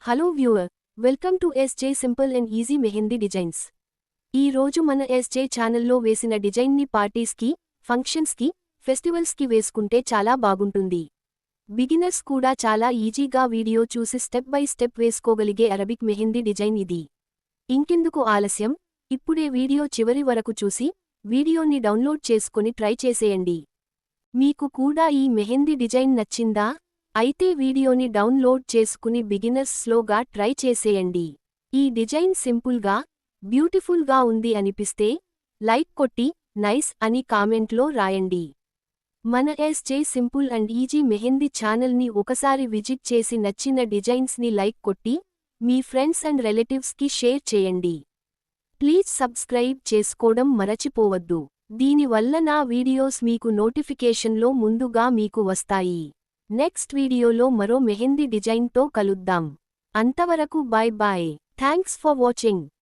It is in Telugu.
Hello viewer, welcome to SJ simple and easy mehndi designs. ఈ రోజు మన ఎస్జే ఛానల్లో వేసిన డిజైన్ని పార్టీస్కి, ఫంక్షన్స్కి, ఫెస్టివల్స్కి వేసుకుంటే చాలా బాగుంటుంది. బిగినర్స్ కూడా చాలా ఈజీగా వీడియో చూసి స్టెప్ బై స్టెప్ వేసుకోగలిగే అరబిక్ మెహందీ డిజైన్ ఇది. ఇంకెందుకు ఆలస్యం, ఇప్పుడే వీడియో చివరి వరకు చూసి వీడియోని డౌన్లోడ్ చేసుకొని ట్రై చేసేయండి. మీకు కూడా ఈ మెహందీ డిజైన్ నచ్చిందా? అయితే వీడియోని డౌన్లోడ్ చేసుకుని బిగినర్స్ స్లోగా ట్రై చేసేయండి. ఈ డిజైన్ సింపుల్గా, బ్యూటిఫుల్గా ఉంది అనిపిస్తే లైక్ కొట్టి నైస్ అని కామెంట్లో రాయండి. మన SJ simple and easy mehndi ఛానల్ని ఒకసారి విజిట్ చేసి నచ్చిన డిజైన్స్ని లైక్ కొట్టి మీ ఫ్రెండ్స్ అండ్ రిలేటివ్స్కి షేర్ చేయండి. ప్లీజ్ సబ్స్క్రైబ్ చేసుకోవడం మరచిపోవద్దు. దీనివల్ల నా వీడియోస్ మీకు నోటిఫికేషన్లో ముందుగా మీకు వస్తాయి. నెక్స్ట్ వీడియోలో మరో మెహందీ డిజైన్తో కలుద్దాం. అంతవరకు bye bye. Thanks for watching.